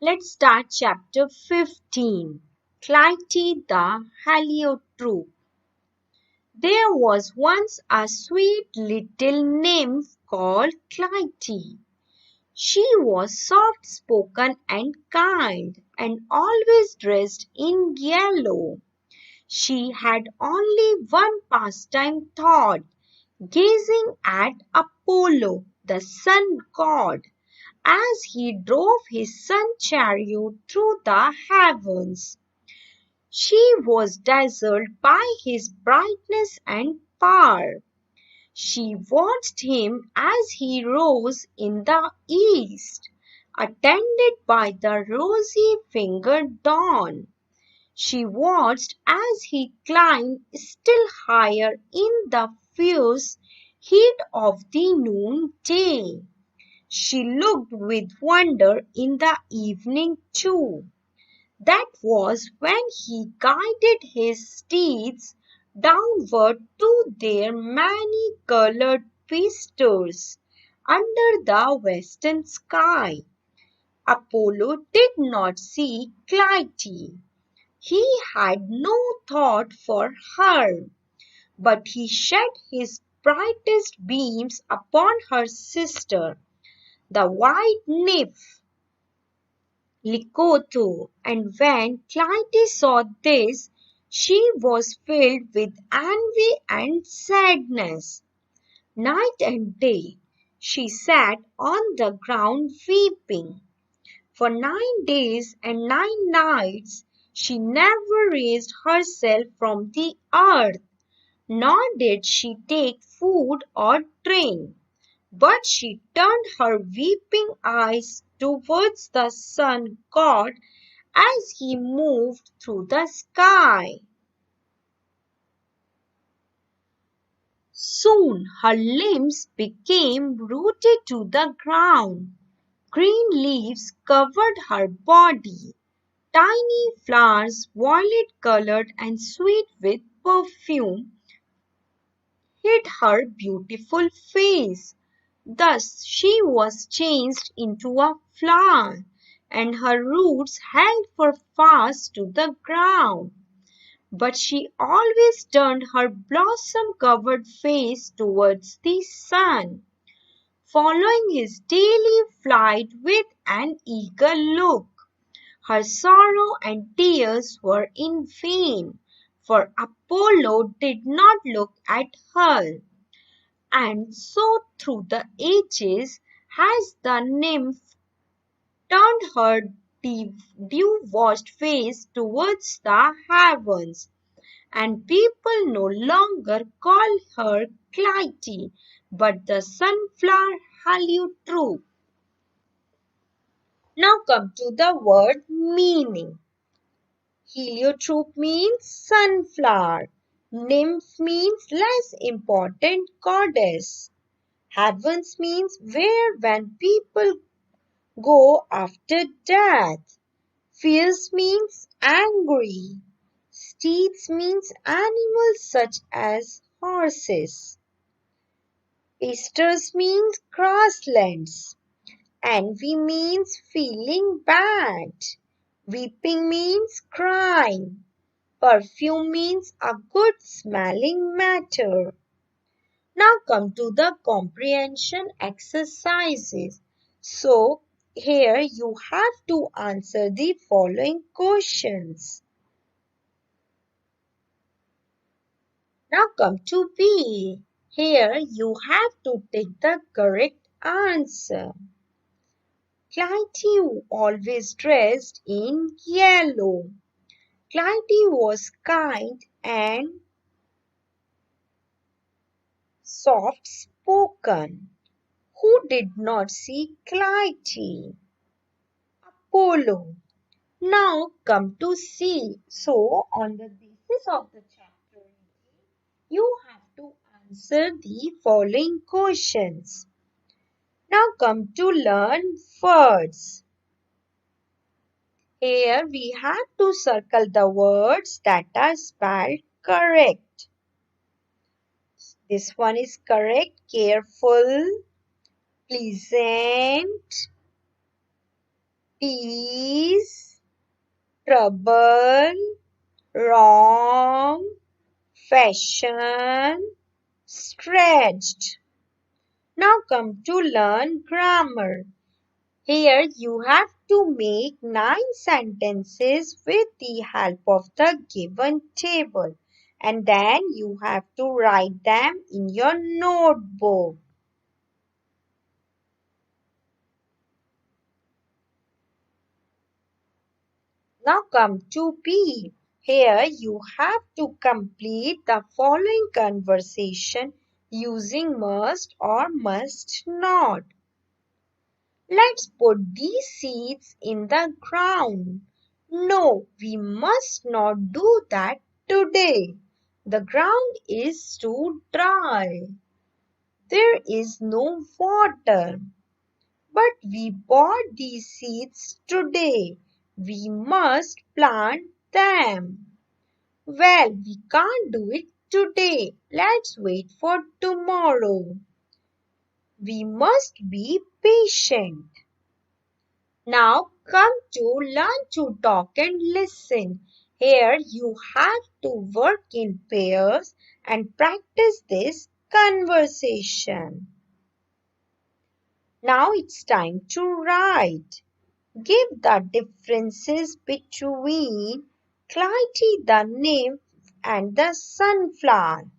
Let's start chapter 15. Clytie the Heliotrope. There was once a sweet little nymph called Clytie. She was soft-spoken and kind, and always dressed in yellow. She had only one pastime thought, gazing at Apollo, the sun god, as he drove his sun chariot through the heavens. She was dazzled by his brightness and power. She watched him as he rose in the east, attended by the rosy-fingered dawn. She watched as he climbed still higher in the fierce heat of the noonday. She looked with wonder in the evening too. That was when he guided his steeds downward to their many-colored feasters under the western sky. Apollo did not see Clytie. He had no thought for her, but he shed his brightest beams upon her sister, the white nymph Leucotho, and when Clytie saw this, she was filled with envy and sadness. Night and day she sat on the ground weeping. For 9 days and 9 nights she never raised herself from the earth, nor did she take food or drink. But she turned her weeping eyes towards the sun god as he moved through the sky. Soon her limbs became rooted to the ground. Green leaves covered her body. Tiny flowers, violet-colored and sweet with perfume, hid her beautiful face. Thus she was changed into a flower, and her roots held her fast to the ground. But she always turned her blossom-covered face towards the sun, following his daily flight with an eager look. Her sorrow and tears were in vain, for Apollo did not look at her. And so through the ages has the nymph turned her dew-washed face towards the heavens, and people no longer call her Clytie, but the sunflower heliotrope. Now come to the word meaning. Heliotrope means sunflower. Nymph means less important goddess. Heavens means where when people go after death. Fierce means angry. Steeds means animals such as horses. Pastures means grasslands. Envy means feeling bad. Weeping means crying. Perfume means a good smelling matter. Now come to the comprehension exercises. So here you have to answer the following questions. Now come to B. Here you have to take the correct answer. Clytie always dressed in yellow. Clytie was kind and soft-spoken. Who did not see Clytie? Apollo. Now come to C. So, on the basis of the chapter, you have to answer the following questions. Now come to learn words. Here we have to circle the words that are spelled correct. This one is correct. Careful, pleasant, tease, trouble, wrong, fashion, stretched. Now come to learn grammar. Here you have to make 9 sentences with the help of the given table, and then you have to write them in your notebook. Now come to B. Here you have to complete the following conversation using must or must not. Let's put these seeds in the ground. No, we must not do that today. The ground is too dry. There is no water. But we bought these seeds today. We must plant them. Well, we can't do it today. Let's wait for tomorrow. We must be patient. Now come to learn to talk and listen. Here you have to work in pairs and practice this conversation. Now it's time to write. Give the differences between Clytie the nymph and the sunflower.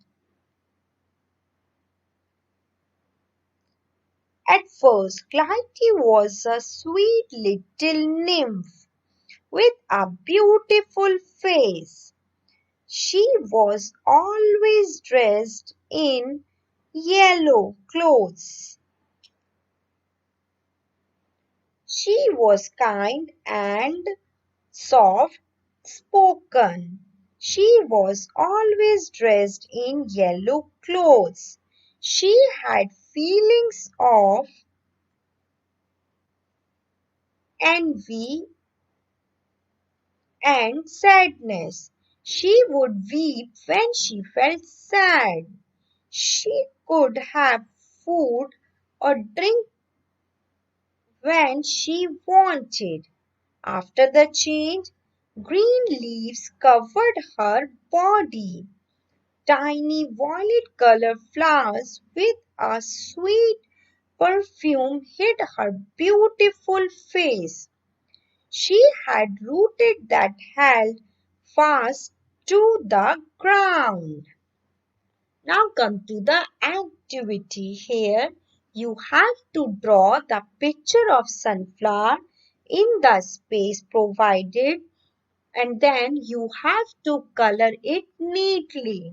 At first, Clytie was a sweet little nymph with a beautiful face. She was always dressed in yellow clothes. She was kind and soft-spoken. She was always dressed in yellow clothes. She had feelings of envy and sadness. She would weep when she felt sad. She could have food or drink when she wanted. After the change, green leaves covered her body. Tiny violet-colored flowers with a sweet perfume hid her beautiful face. She had rooted that held fast to the ground. Now come to the activity. Here you have to draw the picture of sunflower in the space provided, and then you have to color it neatly.